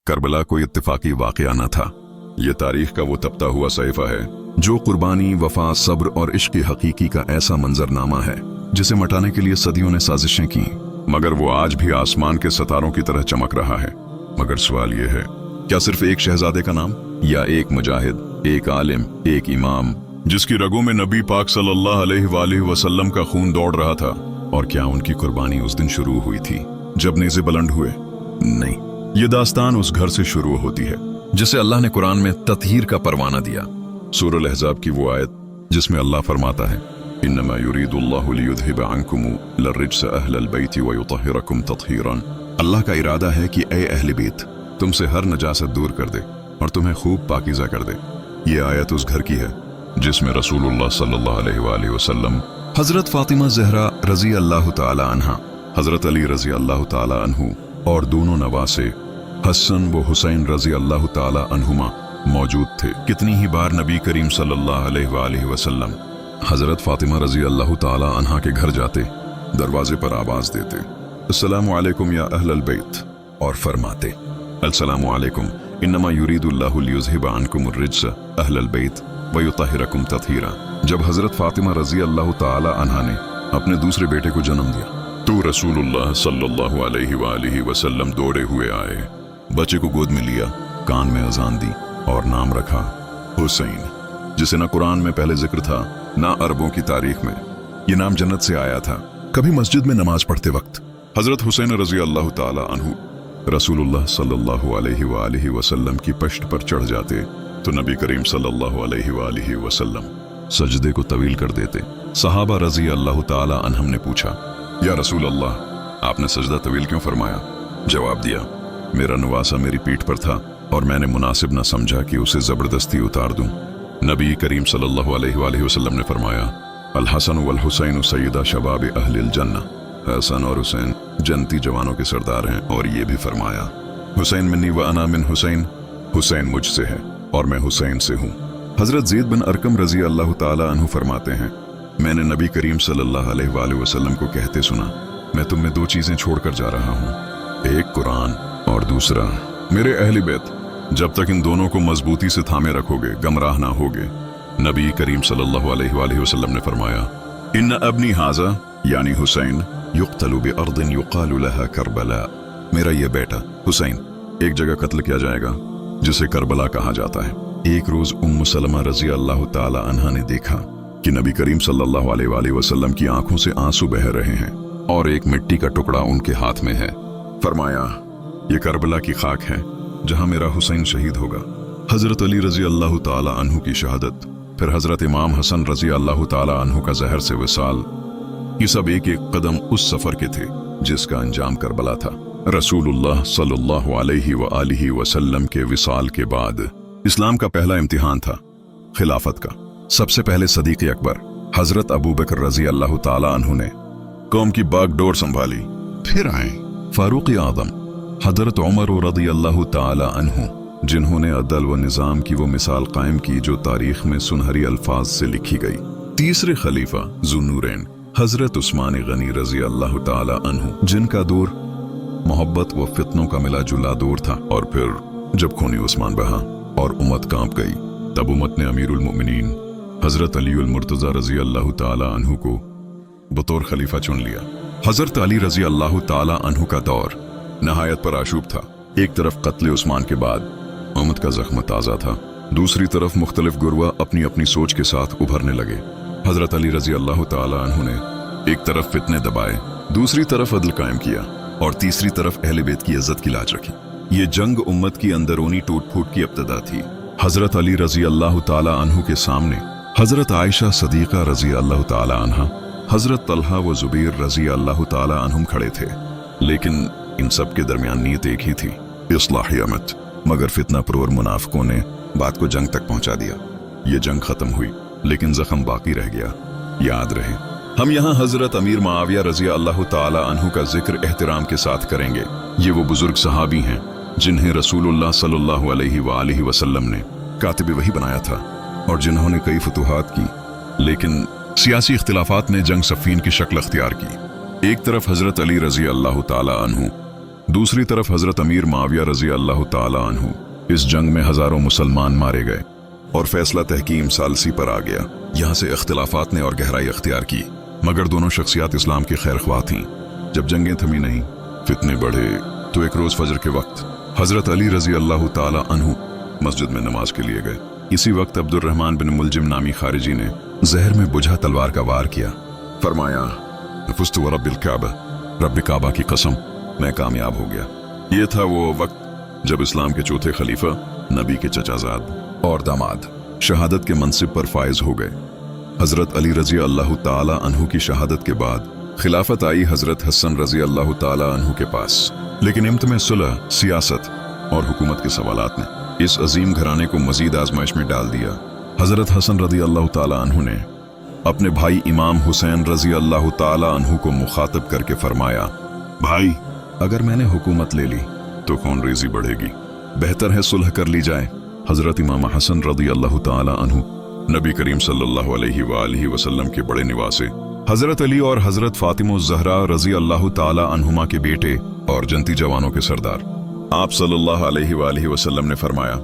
Karbala कोई इत्तेफाकी वाकया न था। ये तारीख का वो तपता हुआ सहीफा है जो कुर्बानी, वफा, सब्र और इश्क हकीकी का ऐसा मंजरनामा है जिसे मिटाने के लिए सदियों ने साजिशें की, मगर वो आज भी आसमान के सितारों की तरह चमक रहा है। मगर सवाल ये है, क्या सिर्फ एक शहजादे का नाम, या एक मुजाहिद, एक आलिम, एक इमाम जिसकी रगों में नबी पाक सल्लल्लाहु अलैहि वसल्लम का खून दौड़ रहा था? और क्या उनकी कुर्बानी उस दिन शुरू हुई थी जब नेज़े बुलंद हुए? नहीं, ये दास्तान उस घर से शुरू होती है जिसे अल्लाह ने कुरान में तत्हीर का परवाना दिया। सूरह अल-अहज़ाब की वो आयत जिसमें अल्लाह फरमाता है, इन्नमा युरीदुल्लाहु लियुज़हिबा अन्कुम लर्रिज्स अहलल बैति व युतहिरकुम तत्हीरन। अल्लाह का इरादा है कि ए अहले बैत, तुमसे हर नजासत दूर कर दे और तुम्हें खूब पाकीज़ा कर दे। ये आयत उस घर की है जिसमें रसूलुल्लाह सल्लल्लाहु अलैहि वसल्लम, हजरत फातिमा ज़हरा रजी अल्लाह ताला अन्हा, हजरत अली रजी अल्लाह ताला अन्हु और दोनों नवासे हसन व हुसैन रजी अल्लाह ताला अन्हुमा मौजूद थे। कितनी ही बार नबी करीम सल्लल्लाहु अलैहि वसल्लम हजरत फातिमा रजी अल्लाह ताला अन्हा के घर जाते, दरवाजे पर आवाज देते, अस्सलामु अलैकुम या अहलल बैत, और फरमाते, अस्सलामु अलैकुम इन्नमा युरीदुल्लाहु लियुज़हिबा अन्कुम अर्रिज्स अहलल बैत व युतहिरकुम तत्हीरा। जब हजरत फातिमा रजी अल्लाह ताला अन्हा ने अपने दूसरे बेटे को जन्म दिया तो रसूलुल्लाह सल्लल्लाहु अलैहि वसल्लम दौड़े हुए आए, बच्चे को गोद में लिया, कान में अजान दी और नाम रखा हुसैन, जिसे ना कुरान में पहले जिक्र था ना अरबों की तारीख में। ये नाम जन्नत से आया था। कभी मस्जिद में नमाज पढ़ते वक्त हजरत हुसैन रजी अल्लाह ताला अन्हु रसूलुल्लाह सल्लल्लाहु अलैहि वसल्लम की पश्त पर चढ़ जाते तो नबी करीम सल्लल्लाहु अलैहि वसल्लम सजदे को तवील कर देते। सहाबा रजी अल्लाह ताला अन्हम ने पूछा, या रसूल अल्लाह, आपने सजदा तवील क्यों फरमाया? जवाब दिया, मेरा नवासा मेरी पीठ पर था और मैंने मुनासिब न समझा कि उसे जबरदस्ती उतार दूं। नबी करीम सल्लल्लाहु अलैहि वसल्लम ने फरमाया, अल हसन वल हुसैन सैयदा शबाब अहलिल जन्ना, हसन और हुसैन जन्नती जवानों के सरदार हैं। और ये भी फरमाया, हुसैन मिन्नी व अना मिन हुसैन, हुसैन मुझसे है और मैं हुसैन से हूँ। हजरत ज़ैद बिन अरकम रजी अल्लाह ताला अन्हु फरमाते हैं, मैंने नबी करीम सल्लल्लाहु अलैहि वसल्लम को कहते सुना, मैं तुम में दो चीजें छोड़कर जा रहा हूँ, एक कुरान और दूसरा मेरे अहले बैत। जब तक इन दोनों को मजबूती से थामे रखोगे गमराह ना होगे। नबी करीम सल्लल्लाहु अलैहि वसल्लम ने फरमाया, इन्न अबनी हाजा यानी हुसैन युक्तलु बिअर्दिन युकालु लहा करबला, मेरा ये बेटा हुसैन एक जगह कत्ल किया जाएगा जिसे करबला कहा जाता है। एक रोज उम्म सलमा रजी अल्लाह ताला अन्हा ने देखा कि नबी करीम सल्लल्लाहु अलैहि वसल्लम की आंखों से आंसू बह रहे हैं और एक मिट्टी का टुकड़ा उनके हाथ में है। फरमाया, ये करबला की खाक है जहां मेरा हुसैन शहीद होगा। हजरत अली रजी अल्लाह ताला अन्हु की शहादत, फिर हजरत इमाम हसन रजी अल्लाह ताला अन्हु का जहर से विसाल, ये सब एक एक कदम उस सफर के थे जिसका अंजाम करबला था। रसूलुल्लाह सल्लल्लाहु अलैहि वसल्लम के विसाल के बाद इस्लाम का पहला इम्तिहान था खिलाफत का। सबसे पहले सदीक अकबर हजरत अबू बकर रजी अल्लाह ताला अन्हु ने कौम की बागडोर संभाली। फिर आए फारूक आदम हजरत उमर रजी अल्लाह ताला अन्हु, जिन्होंने अदल व निज़ाम की वो मिसाल कायम की जो तारीख में सुनहरी अल्फाज से लिखी गई। तीसरे खलीफा ज़ुन्नूरैन हजरत उस्मान गनी रजी अल्लाह ताला अन्हु, जिनका दौर मोहब्बत व फितनों का मिला जुला दौर था। और फिर जब खूनी उस्मान बहा और उम्मत कांप गई, तब उम्मत ने अमीरुल मोमिनीन हजरत अली उल मुर्तज़ा रजी अल्लाह ताला अन्हु को बतौर खलीफा चुन लिया। हजरत अली रजी अल्लाह ताला अन्हु का दौर नहायत पर आशूब था। एक तरफ कत्ले उस्मान के बाद उम्मत का जख्म ताज़ा था, दूसरी तरफ मुख्तलिफ गुरवा अपनी अपनी सोच के साथ उभरने लगे। हजरत अली रजी अल्लाह ताला अन्हु ने एक तरफ फितने दबाए, दूसरी तरफ अदल कायम किया और तीसरी तरफ अहले बैत की इज्जत की लाज रखी। ये जंग उम्मत की अंदरूनी टूट फूट की इब्तिदा थी। हजरत अली रजी अल्लाह ताला अन्हु के सामने हजरत आयशा सदीका रजी अल्लाह ताला अन्हा, हजरत तलहा व जुबैर रजी अल्लाह ताला अन्हुम खड़े थे, लेकिन इन सब के दरमियान नीयत एक ही थी, इस्लाहियत। मगर फितना प्रवर मुनाफिकों ने बात को जंग तक पहुंचा दिया। ये जंग खत्म हुई लेकिन जख्म बाकी रह गया। याद रहे, हम यहाँ हजरत अमीर मुआविया रजी अल्लाह ताला अन्हु का जिक्र एहतराम के साथ करेंगे। ये वो बुजुर्ग सहाबी हैं जिन्हें रसूलुल्लाह सल्लल्लाहु अलैहि वसल्लम ने कातिब वही बनाया था और जिन्होंने कई फतूहात की, लेकिन सियासी इख्तिलाफात ने जंग सफ़ीन की शक्ल अख्तियार की। एक तरफ हजरत अली रजी अल्लाह ताला अन्हु दूसरी तरफ हजरत अमीर माविया रजी अल्लाह ताला अन्हु, इस जंग में हजारों मुसलमान मारे गए और फैसला तहकीम सालसी पर आ गया। यहाँ से इख्तिलाफात ने और गहराई अख्तियार की, मगर दोनों शख्सियात इस्लाम की खैर ख्वाह थीं। जब जंगें थमी नहीं, फितने बढ़े, तो एक रोज फजर के वक्त हजरत अली रजी अल्लाह ताला अन्हु मस्जिद में नमाज के लिए गए। इसी वक्त अब्दुर्रहमान बिन मुलजिम नामी खारिजी ने जहर में बुझा तलवार का वार किया। फरमाया, फुस्तु व रब्बिल काबा, रब्बे काबा की कसम, मैं कामयाब हो गया। ये था वो वक्त जब इस्लाम के चौथे खलीफा, नबी के चचाजाद और दामाद शहादत के मनसिब पर फायज हो गए। हजरत अली रजी अल्लाह ताला अन्हु की शहादत के बाद खिलाफत आई हजरत हसन रजी अल्लाह ताला अन्हु के पास, लेकिन इम्त में सुलह, सियासत और हुकूमत के सवालात ने इस अजीम घराने को मजीद आजमाइश में डाल दिया। हजरत हसन रजी अल्लाह ताला अन्हु ने अपने भाई इमाम हुसैन रजी अल्लाह ताला अन्हु को मुखातब करके फरमाया, भाई, अगर मैंने हुकूमत ले ली तो कौन रेजी बढ़ेगी, बेहतर है सुलह कर ली जाए। हजरत इमाम हसन रजी अल्लाह ताला अन्हु नबी करीम सल्लल्लाहु अलैहि वसल्लम के बड़े निवासे हजरत अली और हजरत फातिमा ज़हरा रजी अल्लाह ताला अन्हुमा के बेटे और जनती जवानों के सरदार। आप सल्लल्लाहु अलैहि वसल्लम ने फरमाया,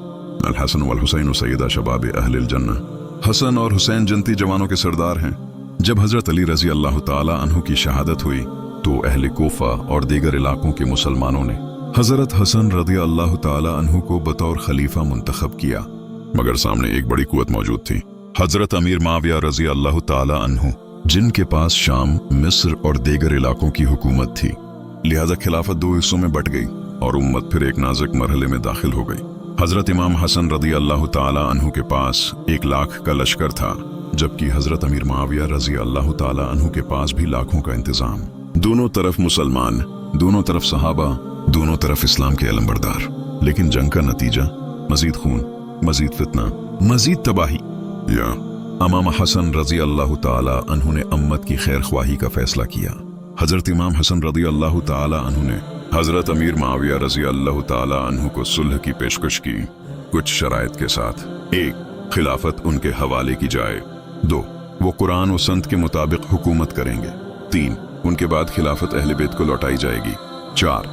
अल हसन वल हुसैन सैयदा शबाब अहलिल जन्नह, हसन और हुसैन जनती जवानों के सरदार हैं। जब हजरत अली रजी अल्लाह ताला अन्हु की शहादत हुई तो अहले कोफा और दीगर इलाकों के मुसलमानों ने हजरत हसन रजी अल्लाह ताला अन्हु को बतौर खलीफा मुंतखब किया, मगर सामने एक बड़ी कुव्वत मौजूद थी, हजरत अमीर माविया रजी अल्लाह ताला अन्हु, जिनके पास शाम, मिस्र और दीगर इलाकों की हुकूमत थी। लिहाजा खिलाफत दो हिस्सों में बट गई और उम्मत फिर एक नाजुक मरहले में दाखिल हो गई। हजरत इमाम हसन रजी अल्लाह ताला अन्हु के पास 1 लाख का लश्कर था, जबकि हजरत अमीर माविया रजी अल्लाह ताला अन्हु के पास भी लाखों का इंतजाम। दोनों तरफ मुसलमान, दोनों तरफ सहाबा, दोनों तरफ इस्लाम के अलंबरदार। लेकिन जंग का नतीजा मजीद खून, मजीद फितना, मजीद तबाही। या इमाम हसन रजी अल्लाह ताला अन्हु ने उम्मत की खैर ख्वाही का फैसला किया। हजरत इमाम हसन रजी अल्लाह ताला अन्हु ने हजरत अमीर माविया रजी अल्लाह ताला अन्हु को सुलह की पेशकश की, कुछ शराइत के साथ। 1. खिलाफत उनके हवाले की जाए। 2. वो कुरान और संत के मुताबिक हुकूमत करेंगे। 3. उनके बाद खिलाफत अहले बैत को लौटाई जाएगी। 4.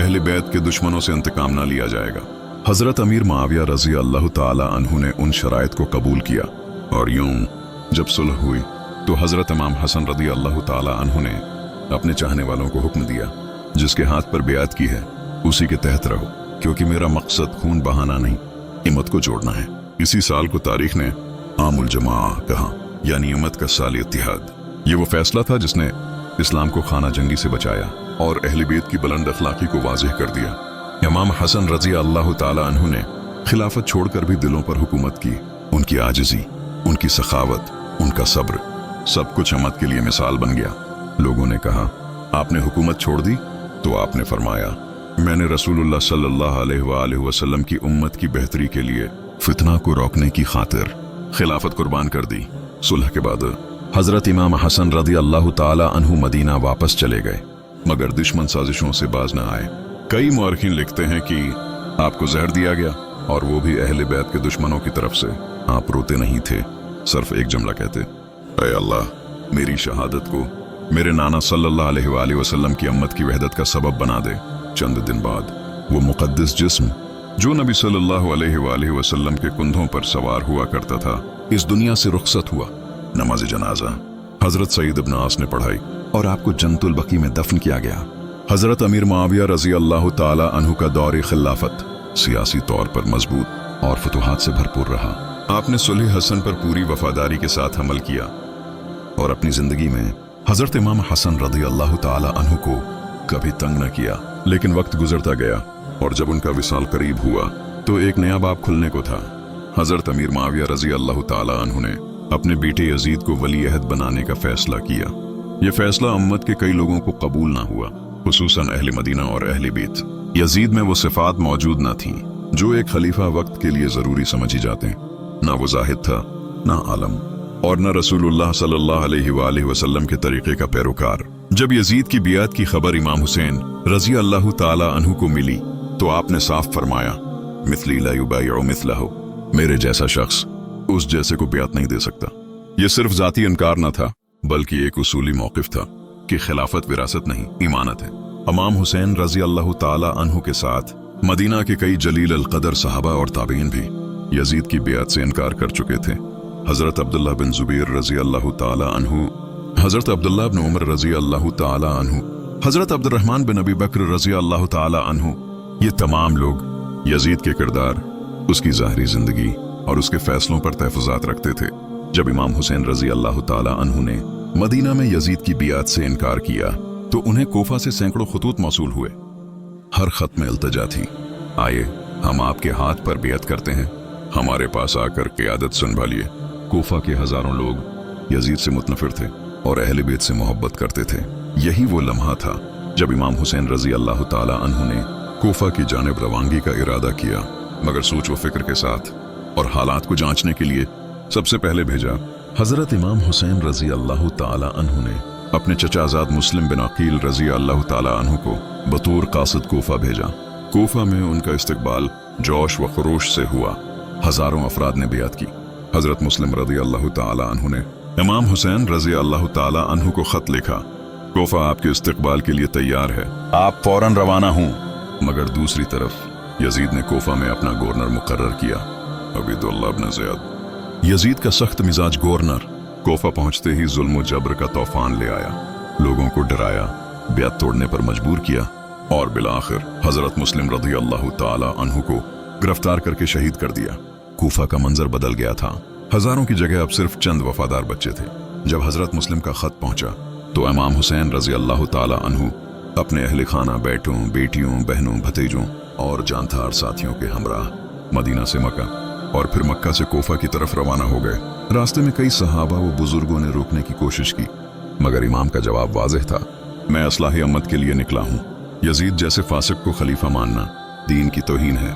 अहले बैत के दुश्मनों से इंतकाम ना लिया जाएगा। हजरत अमीर माविया रजी अल्लाह ताला अन्हु ने उन शराइत को कबूल किया और यूं जब सुलह हुई तो हजरत इमाम हसन रजी अल्लाह ताला अन्हु ने अपने चाहने वालों को हुक्म दिया, जिसके हाथ पर बेअत की है उसी के तहत रहो, क्योंकि मेरा मकसद खून बहाना नहीं, हिम्मत को जोड़ना है। इसी साल को तारीख ने आमुल जमा कहा, यानी उम्मत का साल इत्तिहाद। ये वो फैसला था जिसने इस्लाम को खाना जंगी से बचाया और अहले बैत की बुलंद अखलाकी को वाज़ेह कर दिया। इमाम हसन रजी अल्लाह ताला अन्हु ने खिलाफत छोड़कर भी दिलों पर हुकूमत की। उनकी आजिज़ी, उनकी सखावत, उनका सब्र, सब कुछ उम्मत के लिए मिसाल बन गया। लोगों ने कहा, आपने हुकूमत छोड़ दी? तो आपने फरमाया, मैंने रसूलुल्लाह सल्लल्लाहु अलैहि वसल्लम की उम्मत की बेहतरी के लिए फितना को रोकने की खातिर खिलाफत कुर्बान कर दी। सुलह के बाद हजरत इमाम हसन रजी अल्लाह ताला अन्हु मदीना वापस चले गए, मगर दुश्मन साजिशों से बाज न आए। कई मुअर्रिखीन लिखते हैं कि आपको जहर दिया गया, और वो भी अहले बैत के दुश्मनों की तरफ से। आप रोते नहीं थे, सिर्फ एक जुमला कहते, ऐ अल्लाह, मेरी शहादत को मेरे नाना सल्लल्लाहु अलैहि वसल्लम की उम्मत की वहदत का सबब बना दे। चंद दिन बाद वो मुक़द्दस जिस्म जो नबी सल्लल्लाहु अलैहि वसल्लम के कुंधों पर सवार हुआ करता था, इस दुनिया से रुखसत हुआ। नमाज जनाजा हजरत सईद इब्न आस ने पढ़ाई और आपको जन्नतुल बकी में दफन किया गया। हजरत अमीर माविया रजी अल्लाह ताला अन्हु का दौर खिलाफत सियासी तौर पर मजबूत और फतुहात से भरपूर रहा। आपने सुलह हसन पर पूरी वफादारी के साथ अमल किया और अपनी जिंदगी में हजरत इमाम हसन रजी अल्लाह ताला अन्हु को कभी तंग न किया। लेकिन वक्त गुजरता गया और जब उनका विसाल करीब हुआ तो एक नया बाब खुलने को था। हजरत अमीर माविया रजी अल्लाह ताला अन्हु ने अपने बेटे यजीद को वली अहद बनाने का फैसला किया। यह फैसला उम्मत के कई लोगों को कबूल ना हुआ, खुसूसन अहले मदीना और अहले बैत। यजीद में वो सिफात मौजूद न थी जो एक खलीफा वक्त के लिए जरूरी समझी जाते हैं। ना वो जाहिद था, ना आलम, और न रसूलुल्लाह सल्लल्लाहु अलैहि वसल्लम के तरीके का पैरोकार। जब यजीद की बियात की खबर इमाम हुसैन रजी अल्लाह ताला अन्हु को मिली तो आपने साफ फरमाया, मिथली ला युबायउ मिथलहु, मेरे जैसा शख्स उस जैसे को बियात नहीं दे सकता। यह सिर्फ जाती इनकार न था, बल्कि एक उसूली मौक़िफ़ था कि खिलाफत विरासत नहीं, इमानत है। इमाम हुसैन रजी अल्लाह ताला अन्हु के साथ मदीना के कई जलील अल कदर सहाबा और ताबीन भी यजीद की बेअत से इनकार कर चुके थे। हजरत अब्दुल्लाह बिन जुबैर रजी अल्लाह ताला अन्हु, हजरत अब्दुल्लाह बिन उमर रजी अल्लाह ताला अन्हु, हजरत अब्दुर्रहमान बिन अबी बकर रजी अल्लाह ताला अन्हु, ये तमाम लोग यजीद के किरदार, उसकी ज़ाहरी जिंदगी और उसके फैसलों पर तहफ़्फ़ुज़ात रखते थे। जब इमाम हुसैन रजी अल्लाह ताला अन्हु ने मदीना में यजीद की बियात से इनकार किया तो उन्हें कोफा से सैकड़ों खतूत मौसूल हुए। हर खत में इल्तिजा थी, आइए हम आपके हाथ पर बियात करते हैं, हमारे पास आकर क़ियादत संभालिए। कोफा के हजारों लोग यजीद से मुतनफिर थे और अहले बैत से मोहब्बत करते थे। यही वो लम्हा था जब इमाम हुसैन रजी अल्लाह ताला अन्हु ने कोफा की जानिब रवानगी का इरादा किया, मगर सोच व फिक्र के साथ और हालात को जांचने के लिए सबसे पहले भेजा हजरत इमाम हुसैन रजी अल्लाह ताला अन्हु ने अपने चचाजाद मुस्लिम बिन अकील रजी अल्लाह ताला अन्हु को बतौर कासिद कोफा भेजा। कोफा में उनका इस्तकबाल जोश व खरोश से हुआ। हजारों अफराद ने बियात की। हजरत मुस्लिम रजी अल्लाह ताला अन्हु ने इमाम हुसैन रजी अल्लाह ताला अन्हु को खत लिखा, कोफा आपके इस्तकबाल के लिए तैयार है, आप फौरन रवाना हों। मगर दूसरी तरफ यजीद ने कोफा में अपना गवर्नर मुकर्रर किया, अबीदुल्लाह इब्न ज़ियाद। यजीद का सख्त मिजाज गवर्नर कोफा पहुंचते ही जुल्म व जबर का तूफान ले आया, लोगों को डराया, बियात तोड़ने पर मजबूर किया और बिलाखिर हजरत मुस्लिम रज़ी अल्लाह ताला अन्हु को गिरफ्तार करके शहीद कर दिया। कोफा का मंजर बदल गया था। हजारों की जगह अब सिर्फ चंद वफादार बच्चे थे। जब हजरत मुस्लिम का खत पहुंचा तो इमाम हुसैन रजी अल्लाह ताला अन्हु अपने अहले खाना, बेटों, बेटियों, बहनों, भतीजों और जानथार साथियों के हमराह मदीना से मक्का और फिर मक्का से कोफा की तरफ रवाना हो गए। रास्ते में कई सहाबा व बुजुर्गों ने रोकने की कोशिश की, मगर इमाम का जवाब वाज़ेह था, मैं असलाह उम्मत के लिए निकला हूँ। यजीद जैसे फासिक को खलीफा मानना दीन की तौहीन है।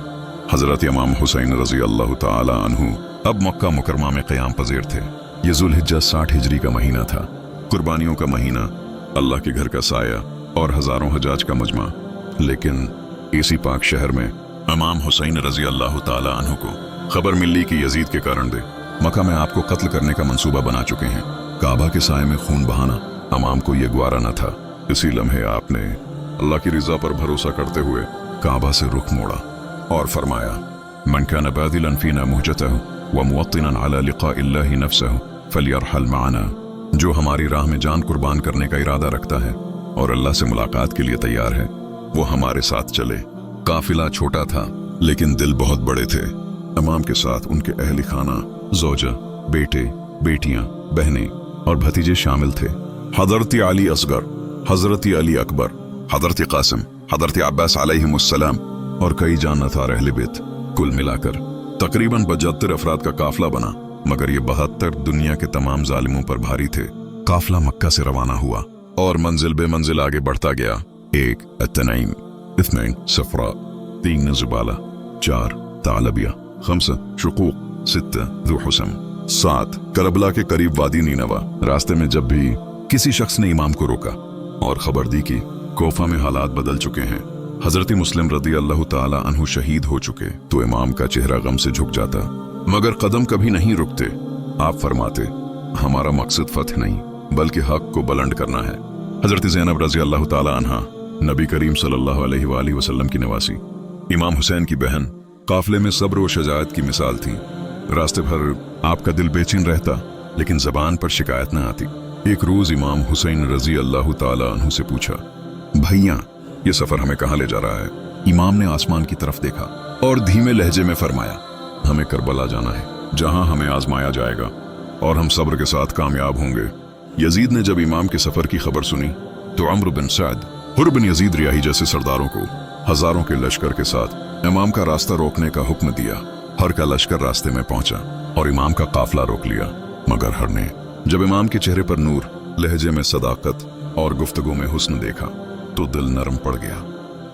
हजरत इमाम हुसैन रजी अल्लाह ताला अन्हु अब मक्का मुकरमा में क़याम पज़ीर थे। ये ज़ुल्हिज्जा 60 हिजरी का महीना था, कुर्बानियों का महीना, अल्लाह के घर का साया और हजारों हजाज का मजमा। लेकिन इसी पाक शहर में इमाम हुसैन रजी अल्लाह ताला अन्हु को खबर मिली कि यजीद के कारण दे मक्का में आपको कत्ल करने का मंसूबा बना चुके हैं। काबा के साए में खून बहाना इमाम को यह ग्वारा न था। इसी लम्हे आपने अल्लाह की रिजा पर भरोसा करते हुए काबा से रुख मोड़ा और फरमाया, मन कान बादिलन फीना मुहजतहु व मुवत्तिनन अला लिक़ाइल्लाहि नफ्सहु फलियरहल माना। जो हमारी राह में जान कुर्बान करने का इरादा रखता है और अल्लाह से मुलाकात के लिए तैयार है, वो हमारे साथ चले। काफिला छोटा था लेकिन दिल बहुत बड़े थे। इमाम के साथ उनके अहल खाना, ज़ौजा, बेटे, बेटियां, बहनें और भतीजे शामिल थे। हजरत अली असगर, हजरत अली अकबर, हजरत कासिम, हजरत अब्बास अलैहिमुस्सलाम और कई जानथार अहले बैत। कुल मिलाकर तकरीबन 72 अफराद का काफिला बना, मगर ये 72 दुनिया के तमाम जालिमों पर भारी थे। काफिला मक्का से रवाना हुआ और मंजिल बे मंजिल आगे बढ़ता गया। 1 अत-तनईम, 2 सफरा, 3 जुबाला, 4 तालबिया, 5 शुकूक, 6 ज़ू हुसम, 7 करबला के करीब वादी नीनवा। रास्ते में जब भी किसी शख्स ने इमाम को रोका और खबर दी कि कोफा में हालात बदल चुके हैं, हजरत मुस्लिम रज़ी अल्लाह ताला अन्हु शहीद हो चुके, तो इमाम का चेहरा गम से झुक जाता, मगर कदम कभी नहीं रुकते। आप फरमाते, हमारा मकसद फतह नहीं बल्कि हक को बुलंद करना है। हजरत ज़ैनब रज़ी अल्लाह ताला अन्हा नबी करीम सल्लल्लाहु अलैहि वसल्लम की नवासी, इमाम हुसैन की बहन, काफिले में सब्र व शजाअत की मिसाल थी। रास्ते भर आपका दिल बेचैन रहता लेकिन जबान पर शिकायत न आती। एक रोज इमाम हुसैन रजी अल्लाह ताला अन्हु से पूछा, भैया ये सफर हमें कहाँ ले जा रहा है? इमाम ने आसमान की तरफ देखा और धीमे लहजे में फरमाया, हमें करबला जाना है, जहां हमें आजमाया जाएगा और हम सब्र के साथ कामयाब होंगे। यजीद ने जब इमाम के सफर की खबर सुनी तो अम्र बिन सअद, हुर बिन यजीद रियाही जैसे सरदारों को हजारों के लश्कर के साथ इमाम का रास्ता रोकने का हुक्म दिया। हर का लश्कर रास्ते में पहुंचा और इमाम का काफिला रोक लिया, मगर हर ने जब इमाम के चेहरे पर नूर, लहजे में सदाकत और गुफ्तगू में हुस्न देखा तो दिल नरम पड़ गया।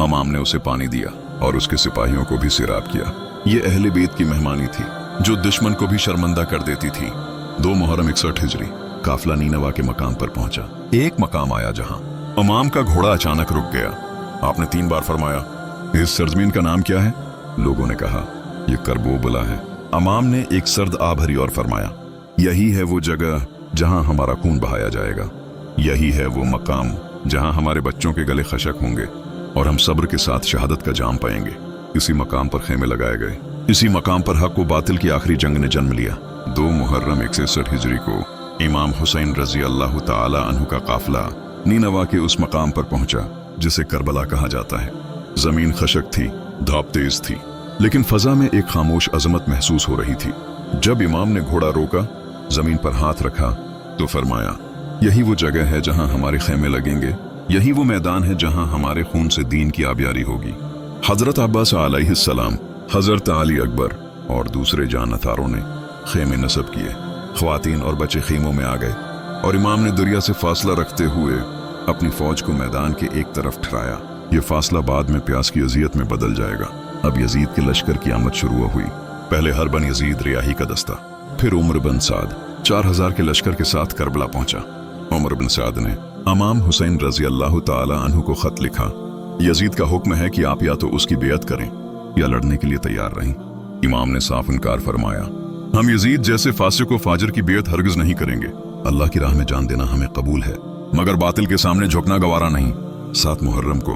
इमाम ने उसे पानी दिया और उसके सिपाहियों को भी सिराब किया। ये अहले बैत की मेहमानी थी जो दुश्मन को भी शर्मंदा कर देती थी। 2 मुहर्रम 61 हिजरी काफिला नीनवा के मकाम पर पहुंचा। एक मकाम आया जहां इमाम का घोड़ा अचानक रुक गया। आपने 3 बार फरमाया, इस सरजमीन का नाम क्या है? लोगों ने कहा, यह करबोबला है। इमाम ने एक सर्द आ भरी और फरमाया, यही है वो जगह जहां हमारा खून बहाया जाएगा, यही है वो मकाम जहां हमारे बच्चों के गले खशक होंगे और हम सब्र के साथ शहादत का जाम पाएंगे। इसी मकाम पर खेमे लगाए गए। इसी मकाम पर हक व बातिल की आखिरी जंग ने जन्म लिया। 2 मुहर्रम 161 हिजरी को इमाम हुसैन रजी अल्लाह ताला अन्हु का काफिला नीनवा के उस मकाम पर पहुंचा जिसे करबला कहा जाता है। जमीन खशक थी, धूप तेज थी, लेकिन फजा में एक खामोश अजमत महसूस हो रही थी। जब इमाम ने घोड़ा रोका, जमीन पर हाथ रखा तो फरमाया, यही वो जगह है जहां हमारे खेमे लगेंगे, यही वो मैदान है जहां हमारे खून से दीन की आबियारी होगी। हजरत अब्बास अलैहिस्सलाम, हजरत अली अकबर और दूसरे जानतारों ने खेमे नस्ब किए। ख्वातीन और बच्चे खीमों में आ गए और इमाम ने दुनिया से फासला रखते हुए अपनी फौज को मैदान के एक तरफ ठहराया। ये फासला बाद में प्यास की अजियत में बदल जाएगा। अब यजीद के लश्कर की आमद शुरू हुई। पहले हर बन यजीद रियाही का दस्ता, फिर उमर बिन साद 4000 के लश्कर के साथ करबला पहुंचा। उमर बिन साद ने इमाम हुसैन रजी अल्लाह ताला अन्हु को खत लिखा, यजीद का हुक्म है कि आप या तो उसकी बेअत करें या लड़ने के लिए तैयार रहें। इमाम ने साफ इनकार फरमाया, हम यजीद जैसे फासिक व फाजिर की बेअत हरगिज नहीं करेंगे। अल्लाह की राह में जान देना हमें कबूल है, मगर बातिल के सामने झुकना गवारा नहीं। 7 मुहर्रम को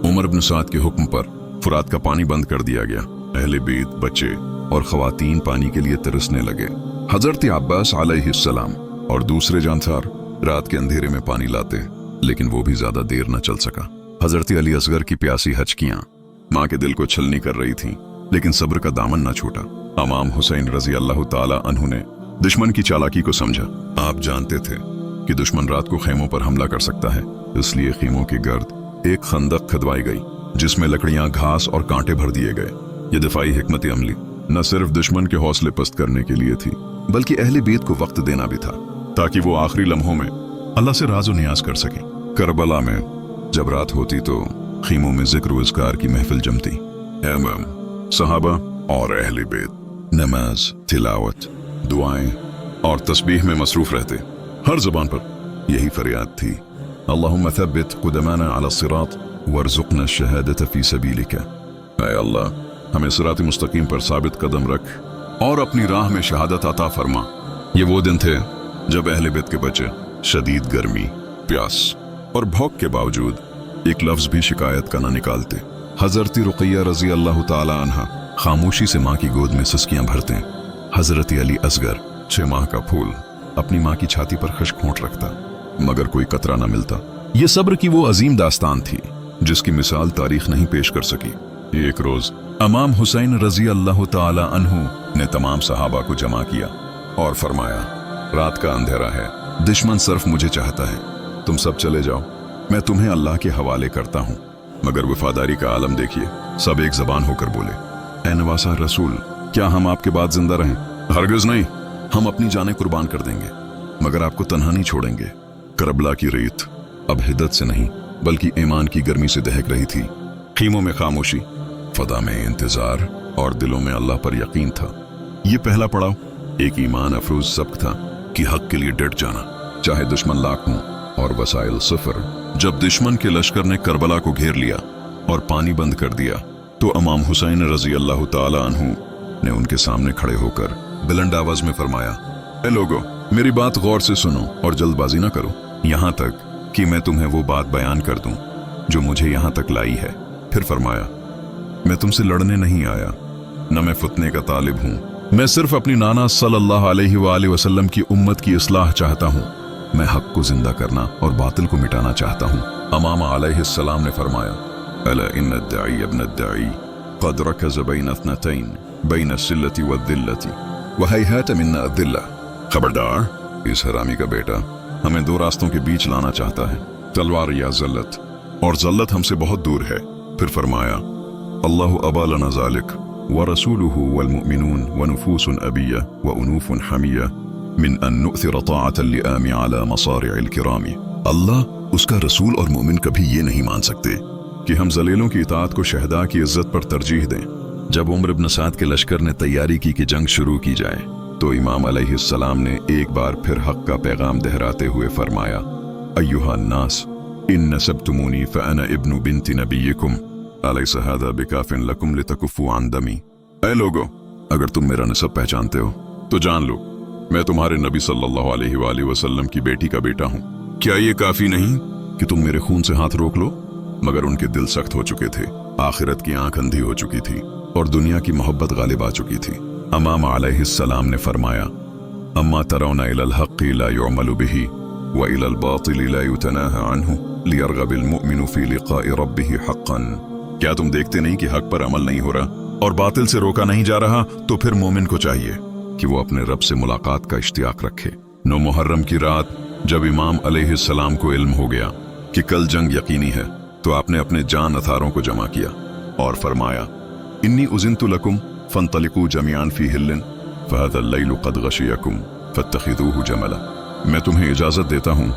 उमर बिन साद के हुक्म पर फुरात का पानी बंद कर दिया गया। अहले बेत, बच्चे और खवातीन पानी के लिए तरसने लगे। हजरत अब्बास अलैहिस्सलाम और दूसरे जानसार रात के अंधेरे में पानी लाते, लेकिन वो भी ज्यादा देर न चल सका। हजरत अली असगर की प्यासी हचकियां माँ के दिल को छलनी कर रही थीं, लेकिन सब्र का दामन न छूटा। इमाम हुसैन रजी अल्लाह ताला अन्हु ने दुश्मन की चालाकी को समझा। आप जानते थे कि दुश्मन रात को खेमों पर हमला कर सकता है, इसलिए खेमों के गर्द एक खंदक खदवाई गई जिसमें लकड़ियां, घास और कांटे भर दिए गए। ये दिफाई हिकमत अमली न सिर्फ दुश्मन के हौसले पस्त करने के लिए थी, बल्कि अहले बेत को वक्त देना भी था, ताकि वो आखिरी लम्हों में अल्लाह से राज़ो नियाज कर सके। करबला में जब रात होती तो खीमों में जिक्र वज़कार की महफिल जमती। इमाम, सहाबा और अहले बेत नमाज, तिलावत, दुआएं और तस्बीह में मसरूफ रहते। हर जुबान पर यही फरियाद थी, अल्लाहुम्मा थब्बित क़ुदमाना अला सिरात वर्ज़ुक़ना शहादत फ़ी सबीलिका। ऐ अल्लाह, हमें सिरात मुस्तकीम पर साबित कदम रख और अपनी राह में शहादत अता फरमा। ये वो दिन थे जब अहले बेत के बच्चे शदीद गर्मी, प्यास और भूख के बावजूद एक लफ्ज भी शिकायत का न निकालते। हजरत रुक़ैया रजी अल्लाह ताला अन्हा खामोशी से माँ की गोद में सुस्कियां भरते। हजरत अली असगर 6 माह का फूल अपनी माँ की छाती पर खुश्क होंठ रखता, मगर कोई कतरा न मिलता। ये सब्र की वो अजीम दास्तान थी जिसकी मिसाल तारीख नहीं पेश कर सकी। एक रोज इमाम हुसैन रजी अल्लाह ताला अन्हु ने तमाम सहाबा को जमा किया और फरमाया, रात का अंधेरा है, दुश्मन सिर्फ मुझे चाहता है, तुम सब चले जाओ, मैं तुम्हें अल्लाह के हवाले करता हूँ। मगर वफादारी का आलम देखिए, सब एक जबान होकर बोले, ऐ नवासा रसूल, क्या हम आपके बाद जिंदा रहें? हरगिज नहीं, हम अपनी जानें कुर्बान कर देंगे, मगर आपको तन्हा नहीं छोड़ेंगे। करबला की रेत अब हिद्दत से नहीं बल्कि ईमान की गर्मी से दहक रही थी। खीमों में खामोशी, फदा में इंतजार और दिलों में अल्लाह पर यकीन था। ये पहला पड़ाव एक ईमान अफरोज सबक था कि हक के लिए डट जाना, चाहे दुश्मन लाख हों और वसाइल सिफर। जब दुश्मन के लश्कर ने करबला को घेर लिया और पानी बंद कर दिया, तो इमाम हुसैन रजी अल्लाह ताला अन्हु ने उनके सामने खड़े होकर बुलंद आवाज में फरमाया, ए लोगो, मेरी बात गौर से सुनो और जल्दबाजी ना करो, यहाँ तक कि मैं तुम्हें वो बात बयान कर दूं जो मुझे यहाँ तक लाई है। फिर फरमाया, मैं तुमसे लड़ने नहीं आया, न मैं फुतने का तालिब हूँ, मैं सिर्फ अपनी नाना सल्लल्लाहु अलैहि वसल्लम की उम्मत की इस्लाह चाहता हूँ। मैं हक को जिंदा करना और बातिल को मिटाना चाहता हूँ। इमाम अलैहिस्सलाम ने फरमाया, अला इन्न अद्दाई इब्न अद्दाई क़द रकज़ बैन अथनतैन बैन अस्सिल्लति वद्दिल्लति व हैहात मिन्ना अद्दिल्ला। खबरदार, इस हरामी का बेटा हमें 2 रास्तों के बीच लाना चाहता है, तलवार या ज़ल्लत, और ज़ल्लत हमसे बहुत दूर है। फिर फरमाया, अल्लाहु अबा लना ज़ालिक व रसूलुहु वल मुअमिनून व नुफूसुन अबिया व उनूफुन हमिया मिन अन नुअथिर ताअतन लिआमी अला मसारिइल किरामी। अल्लाह, उसका रसूल और मोमिन कभी ये नहीं मान सकते कि हम जलीलों की इताअत को शहदा की इज्जत पर तरजीह दें। जब उमर इब्न साद के लश्कर ने तैयारी की कि जंग शुरू की जाए, तो इमाम अलैहिस्सलाम ने एक बार फिर हक का पैगाम दोहराते हुए फरमाया, अय्युहा नास इन नसबतुमूनी फअना इब्नु बिन्ति नबिय्यिकुम अलैसा हादा बिकाफिन लकुम लितकुफू अन दमी। ऐ लोगो, अगर तुम मेरा नसब पहचानते हो तो जान लो, मैं तुम्हारे नबी सल्लल्लाहु अलैहि वसल्लम की बेटी का बेटा हूँ। क्या ये काफी नहीं कि तुम मेरे खून से हाथ रोक लो, मगर उनके दिल सख्त हो चुके थे। आखिरत की आंख अंधी हो चुकी थी और दुनिया की मोहब्बत गालिब आ चुकी थी। इमाम अलैहिस्सलाम ने फरमाया, अम्मा तरौना इलल हक़्क़ि ला युअमलु बिही व इलल बातिलि ला युतनाहा अन्हु लियरग़बिल मुअमिनु फ़ी लिक़ाइ रब्बिही हक़्क़न। क्या तुम देखते नहीं कि हक पर अमल नहीं हो रहा और बातिल से रोका नहीं जा रहा? तो फिर मोमिन को चाहिए कि वो अपने रब से मुलाकात का इश्तियाक रखे। 9 मुहर्रम की रात जब इमाम अलैहिस्सलाम को इल्म हो गया कि कल जंग यकीनी है, तो आपने अपने जान अथारों को जमा किया और फरमाया, इन्नी उज़िनतु लकुम फंतलिकू जमीआन फी हिल्लिन फ़हाज़ल लैलु क़द गशियकुम फत्तखिज़ूहु जमला। मैं तुम्हें इजाजत देता हूँ,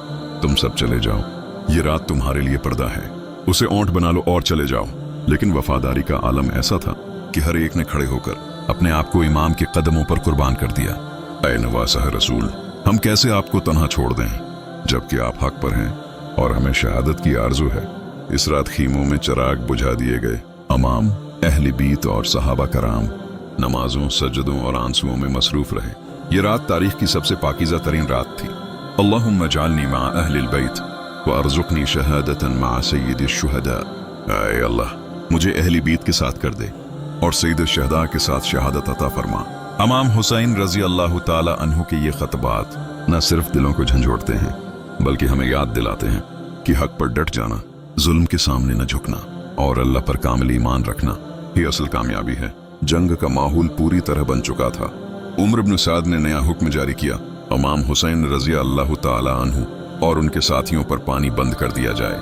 तुम सब चले जाओ, ये रात तुम्हारे लिए पर्दा है, उसे ओंठ बना लो और चले जाओ। लेकिन वफादारी का आलम ऐसा था कि हर एक ने खड़े होकर अपने आप को इमाम के कदमों पर कुर्बान कर दिया। ऐ नवासा रसूल, हम कैसे आपको तन्हा छोड़ दें जबकि आप हक पर हैं और हमें शहादत की आरजू है। इस रात खीमों में चिराग बुझा दिए गए। इमाम, अहले बीत और सहाबा कराम नमाजों, सजदों और आंसुओं में मसरूफ रहे। ये रात तारीख की सबसे पाकीज़ा तरीन रात थी। अल्लाहुम्मा जअलनी मा अहलिल बैत व अर्ज़ुक़नी शहादतन मा सय्यिदिश शुहदा। ऐ अल्लाह, मुझे अहली बीत के साथ कर दे और सईद शहदा के साथ शहादत अता फरमा। इमाम हुसैन रजी अल्लाह ताला अन्हु के ये खतबात न सिर्फ दिलों को झंझोड़ते हैं, बल्कि हमें याद दिलाते हैं कि हक पर डट जाना, जुल्म के सामने न झुकना और अल्लाह पर कामिल ईमान रखना ही असल कामयाबी है। जंग का माहौल पूरी तरह बन चुका था। उमर इब्न साद ने नया हुक्म जारी किया, इमाम हुसैन रजी अल्लाह ताला अन्हु और उनके साथियों पर पानी बंद कर दिया जाए।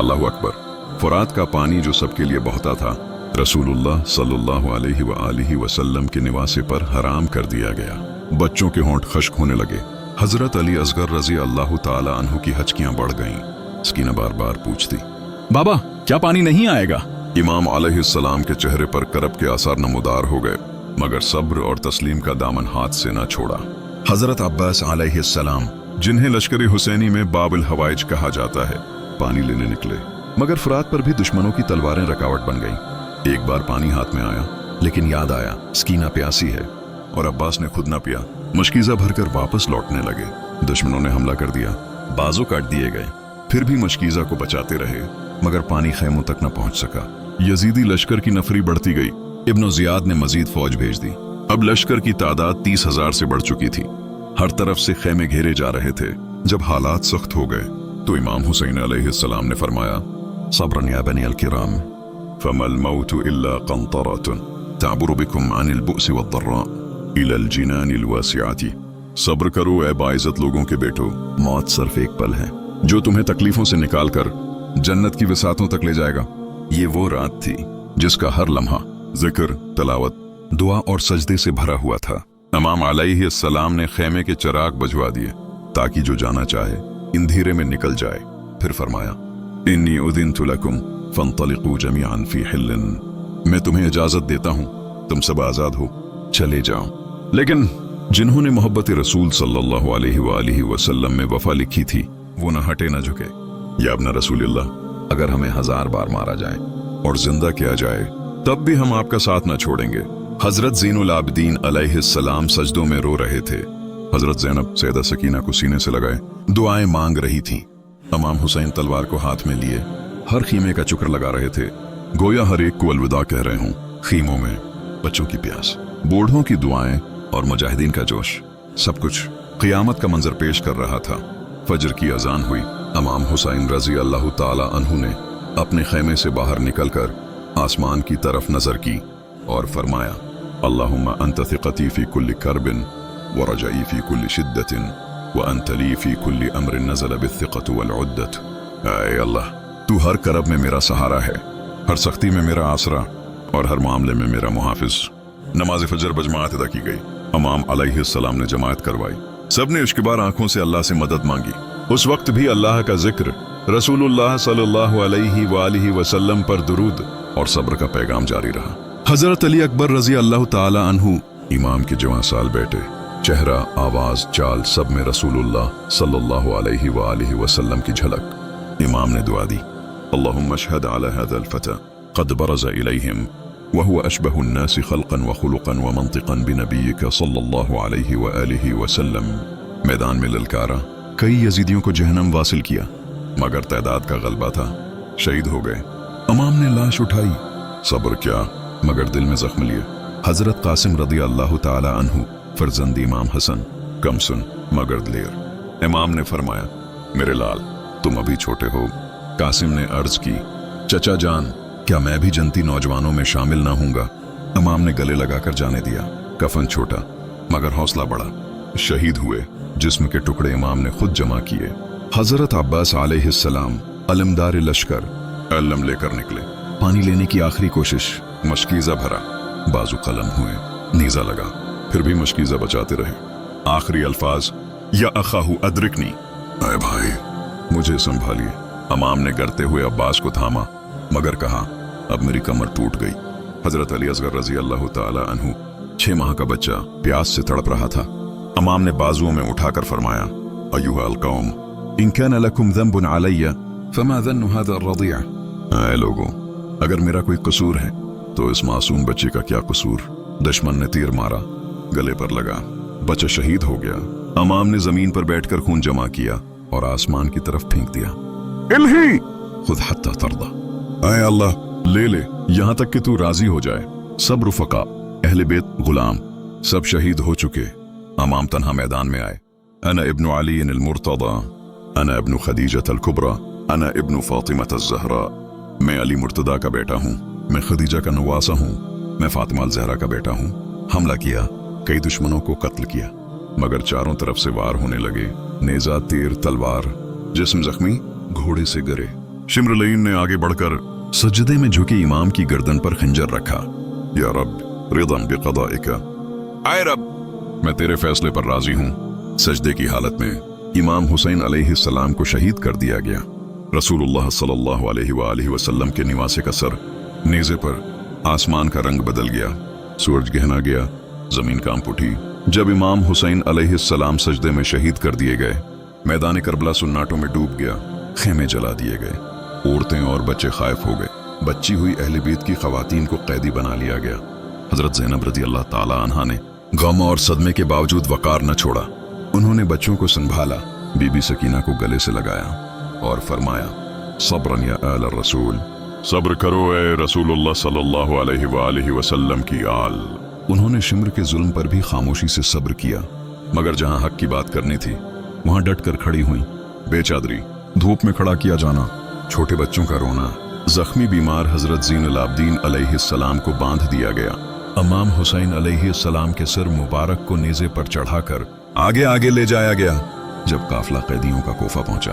अल्लाहु अकबर। फुरात का पानी जो सबके लिए बहता था, रसूलुल्लाह सल्लल्लाहु अलैहि वसल्लम के निवासे पर हराम कर दिया गया। बच्चों के होंठ खश्क होने लगे। हजरत अली असगर रजी अल्लाह ताला अन्हु की हचकियां बढ़ गईं। सकीना बार बार पूछती, बाबा क्या पानी नहीं आएगा? इमाम अलैहिस्सलाम के चेहरे पर करब के आसार नमूदार हो गए, मगर सब्र और तस्लीम का दामन हाथ से न छोड़ा। हजरत अब्बास अलैहिस्सलाम, जिन्हें लश्कर हुसैनी में बाबुल हवाइज कहा जाता है, पानी लेने निकले, मगर फुरात पर भी दुश्मनों की तलवारें रकावट बन गईं। एक बार पानी हाथ में आया, लेकिन याद आया सकीना प्यासी है और अब्बास ने खुद न पिया। मुश्किज़ा भरकर वापस लौटने लगे। दुश्मनों ने हमला कर दिया, बाजू काट दिए गए। फिर भी मुश्किज़ा को बचाते रहे, मगर पानी खैमों तक न पहुंच सका। यजीदी लश्कर की नफरी बढ़ती गई। इब्न ज़ियाद ने मजीद फौज भेज दी। अब लश्कर की तादाद 30,000 से बढ़ चुकी थी। हर तरफ से खैमे घेरे जा रहे थे। जब हालात सख्त हो गए तो इमाम हुसैन अलैहिस्सलाम ने फरमाया, सब्रन या बनी अल-किराम, फमल मौतु इल्ला क़ंतरतुन तअबुरु बिकुम अनिल बुअस वद्दर्रा इलल जिनानिल वासिअति। सब्र करो ए बाइज़्ज़त लोगों के बेटो, मौत सिर्फ एक पल है जो तुम्हें तकलीफों से निकाल कर जन्नत की वसातों तक ले जाएगा। ये वो रात थी जिसका हर लम्हा जिक्र, तलावत, दुआ और सजदे से भरा हुआ था। इमाम अलैहिस्सलाम ने खैमे के चिराग बुझवा दिए ताकि जो जाना चाहे अंधेरे में निकल जाए। फिर फरमाया, इन्नी उज़िनतु लकुम फंतलिकू जमीअन फी हिल्लिन। मैं तुम्हें इजाजत देता हूँ, तुम सब आजाद हो, चले जाओ। लेकिन जिन्होंने मोहब्बत रसूल सल्लल्लाहु अलैहि वसल्लम में वफा लिखी थी, वो न हटे न झुके। या अपना रसूलुल्लाह, अगर हमें 1000 बार मारा जाए और जिंदा किया जाए तब भी हम आपका साथ न छोड़ेंगे। हजरत ज़ैनुल आबिदीन अलैहिस्सलाम सजदों में रो रहे थे। हजरत ज़ैनब सैयदा सकीना को सीने से लगाए दुआएं मांग रही थीं। इमाम हुसैन तलवार को हाथ में लिए हर खीमे का चुक्र लगा रहे थे, गोया हर एक को अलविदा कह रहे हों। खीमों में बच्चों की प्यास, बूढ़ों की दुआएं और मुजाहिदीन का जोश, सब कुछ क़ियामत का मंजर पेश कर रहा था। फजर की अजान हुई। इमाम हुसैन रजी अल्लाह ताला अन्हु ने अपने खैमे से बाहर निकलकर आसमान की तरफ नजर की और फरमाया, अल्लाहुम्मा अंत थिक़ती फी कुल्ली करबिन व रजाई फी कुल्ली शिद्दतिन व अंत ली फी कुल्ली अम्रिन नज़ल बित्थिक़तु वल उद्दत। ऐ अल्लाह, तू हर करब में मेरा सहारा है, हर सख्ती में मेरा आसरा और हर मामले में मेरा मुहाफिज। नमाज फजर बजमात अदा की गई। इमाम अलैहिस्सलाम ने जमात करवाई। सबने इश्कबार आंखों से अल्लाह से मदद मांगी। उस वक्त भी अल्लाह का जिक्र, रसूलुल्लाह सल्लल्लाहु अलैहि वसल्लम पर दुरूद और सब्र का पैगाम जारी रहा। हजरत अली अकबर रजी अल्लाह ताला अन्हु इमाम के जवां साल बैठे। चेहरा, आवाज, चाल सब में रसूलुल्लाह सल्लल्लाहु अलैहि वसल्लम की झलक। इमाम ने दुआ दी, अल्लाहुम्मा अशहद अला हाज़ल फता क़द बरज़ इलैहिम व हुवा अशबहु अन्नासि ख़ल्क़न व ख़ुलुक़न व मंतिक़न बिनबिय्यिका सल्लल्लाहु अलैहि वसल्लम। मैदान में ललकारा, कई यजीदियों को जहन्नम वासिल किया, मगर तादाद का गलबा था, शहीद हो गए। इमाम ने लाश उठाई, सब्र क्या मगर दिल में जख्म लिए। हजरत कासिम रदी अल्लाह ताला अन्हु फरजंद इमाम हसन, कम सुन मगर देर। इमाम ने फरमाया, मेरे लाल तुम अभी छोटे हो। कासिम ने अर्ज की, चचा जान क्या मैं भी जनती नौजवानों में शामिल ना हूंगा। इमाम ने गले लगाकर जाने दिया। कफन छोटा मगर हौसला बड़ा। शहीद हुए, जिस्म के टुकड़े इमाम ने खुद जमा किए। हजरत अब्बास अलैहिस्सलाम अलमदार लश्कर अलम लेकर निकले। पानी लेने की आखिरी कोशिश, मशकीज़ा भरा, बाजू कलम हुए, नीजा लगा, फिर भी मशकीज़ा बचाते रहे। आखिरी अल्फाज, या अखाहु अदरिकनी, ऐ भाई मुझे संभालिए। इमाम ने गिरते हुए अब्बास को थामा मगर कहा, अब मेरी कमर टूट गई। हजरत अली असगर रजी अल्लाह ताला अन्हु 6 माह का बच्चा प्यास से तड़प रहा था। इमाम ने बाजुओं में उठाकर फरमाया, अय्युहल कौम इन कान लकुम ज़ंबुन अलैया फमा ज़न्नु हाज़ा अर्रज़ीअ। ऐ लोगों, अगर मेरा कोई कसूर है तो इस मासूम बच्चे का क्या कसूर। दुश्मन ने तीर मारा, गले पर लगा, बच्चा शहीद हो गया। इमाम ने जमीन पर बैठकर खून जमा किया और आसमान की तरफ फेंक दिया। इल्ही खुद हत्ता तरदा, ऐ अल्लाह ले ले यहां तक कि तू राजी हो जाए। सब रुफका, अहले बेत, गुलाम सब शहीद हो चुके। इमाम तन्हा मैदान में आए। अना इब्नु अली अल मुर्तदा, अना इब्नु खदीजत अल कुबरा, अना इब्नु फातिमत अज़ ज़हरा। मैं अली मुर्तदा का बेटा हूँ, मैं खदीजा का नवासा हूँ, मैं फातिमा अल ज़हरा का बेटा हूँ। हमला किया, कई दुश्मनों को कत्ल किया, मगर चारों तरफ से वार होने लगे, नेजा, तीर, तलवार। जिस्म जख्मी, घोड़े से गिरे। शिमरलईन ने आगे बढ़कर सजदे में झुके इमाम की गर्दन पर खंजर रखा। या रब रिदम बिक़दाइका, आए रब मैं तेरे फैसले पर राजी हूँ। सजदे की हालत में इमाम हुसैन अलैहिस्सलाम को शहीद कर दिया गया। रसूलुल्लाह सल्लल्लाहु अलैहि वसल्लम के निवासे का सर नेज़े पर। आसमान का रंग बदल गया, सूरज गहना गया, जमीन कांप उठी। जब इमाम हुसैन अलैहिस्सलाम सजदे में शहीद कर दिए गए, मैदान करबला सुन्नाटों में डूब गया, खेमे जला दिए गए, औरतें और बच्चे खायफ हो गए। बच्ची हुई अहले बीत की खवातीन को कैदी बना लिया गया। हजरत ज़ैनब रज़ी अल्लाह ताला अन्हा ने गम और सदमे के बावजूद वकार न छोड़ा। उन्होंने बच्चों को संभाला, बीबी सकीना को गले से लगाया और फरमाया, सब्रन या आल रसूल, सब्र करो ए रसूलुल्लाह सल्लल्लाहु अलैहि वसल्लम की आल। उन्होंने शिम्र के जुल्म पर भी खामोशी से सब्र किया, मगर जहां हक की बात करनी थी वहां डट कर खड़ी हुई। बेचादरी, धूप में खड़ा किया जाना, छोटे बच्चों का रोना, जख्मी बीमार हजरत ज़ीनुल आबदीन अलैहिस्सलाम को बांध दिया गया। इमाम हुसैन अलैहिस्सलाम के सिर मुबारक को नेज़े पर चढ़ाकर आगे आगे ले जाया गया। जब काफिला कैदियों का कोफा पहुंचा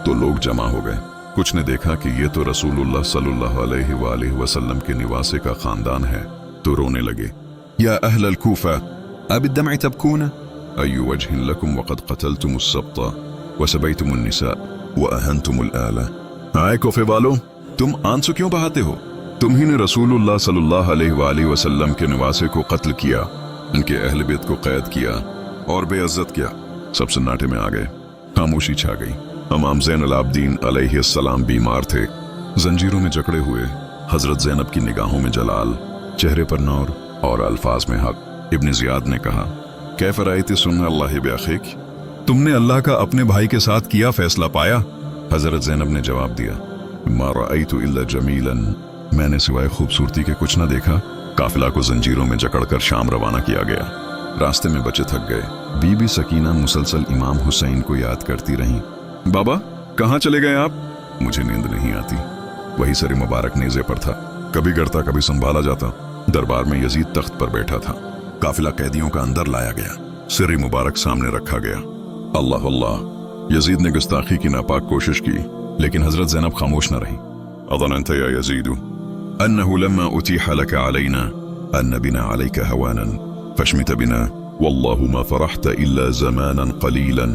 तो लोग जमा हो गए। कुछ ने देखा कि ये तो रसूलुल्लाह सल्लल्लाहु अलैहि वसल्लम के निवासे का खानदान है, तो रोने लगे। या अहलल कूफा अबिद्दमअ तबकून अय्यु वजहिन लकुम वक़द क़तलतुमुस सब्ता वसबैतुमुन निसा वअहनतुमुल आला। आए कोफे वालों, तुम आंसू क्यों बहाते हो? तुम ही ने रसूलुल्लाह सल्लल्लाहु अलैहि वसल्लम के निवासे को कत्ल किया, उनके अहले बैत को कैद किया और बेइज्जत किया। सब सन्नाटे में आ गए, खामोशी छा गई। इमाम ज़ैनुल आबदीन अलैहिस्सलाम बीमार थे, जंजीरों में जकड़े हुए। हजरत ज़ैनब की निगाहों में जलाल, चेहरे पर नूर और अल्फाज में हक। इब्न ज़ियाद ने कहा, कैफ़ रअयति सुन्ना अल्लाहि बिअखीक, तुमने अल्लाह का अपने भाई के साथ किया फैसला पाया? हजरत ज़ैनब ने जवाब दिया, मा रअयतु इल्ला जमीलन, मैंने सिवाय खूबसूरती के कुछ न देखा। काफिला को जंजीरों में जकड़कर शाम रवाना किया गया। रास्ते में बच्चे थक गए। बीबी सकीना मुसलसल इमाम हुसैन को याद करती रहीं। बाबा कहाँ चले गए आप? मुझे नींद नहीं आती। वही सर मुबारक नेज़े पर था, कभी गिरता कभी संभाला जाता। दरबार में यजीद तख्त पर बैठा था। काफिला कैदियों का अंदर लाया गया, सिर मुबारक सामने रखा गया। अल्लाह अल्लाह, यजीद ने गुस्ताखी की नापाक कोशिश की, लेकिन हजरत ज़ैनब खामोश न रही। अज़नंत या यजीदु अन्नहु लम्मा उतीह लक अलैना अन्न बिना अलैका हवानन फशमित बिना वल्लाहु मा फरहत इल्ला ज़मानन क़लीलन।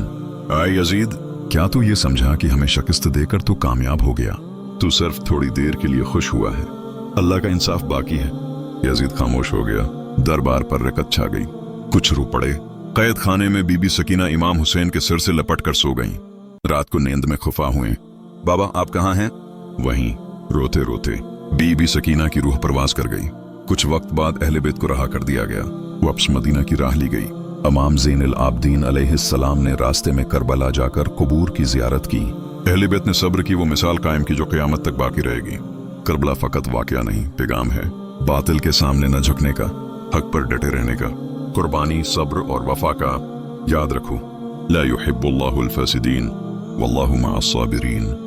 आए यजीद, क्या तू ये समझा कि हमें शिकस्त देकर तू कामयाब हो गया? तू सिर्फ थोड़ी देर के लिए खुश हुआ है, अल्लाह का इंसाफ बाकी है। यजीद खामोश हो गया। दरबार पर रकत छा गई। कुछ रू पड़े। कैद खाने में बीबी सकीना इमाम हुसैन के सिर से लपट कर सो गईं। रात को नींद में खुफा हुए। बाबा आप कहाँ हैं? वहीं रोते रोते बीबी सकीना की रूह परवास कर गई। कुछ वक्त बाद अहले बैत को रहा कर दिया गया। वापस मदीना की राह ली गई। इमाम ज़ैनुल आबदीन अलैहिस्सलाम ने रास्ते में करबला जाकर कुबूर की ज़ियारत की। اہل بیت نے صبر کی وہ مثال قائم کی جو قیامت تک باقی رہے گی۔ کربلا فقط واقعہ نہیں، پیغام ہے، باطل کے سامنے نہ جھکنے کا، حق پر ڈٹے رہنے کا، قربانی، صبر اور وفا کا۔ یاد رکھو، لا يحب اللہ الفاسدین واللہ مع الصابرین۔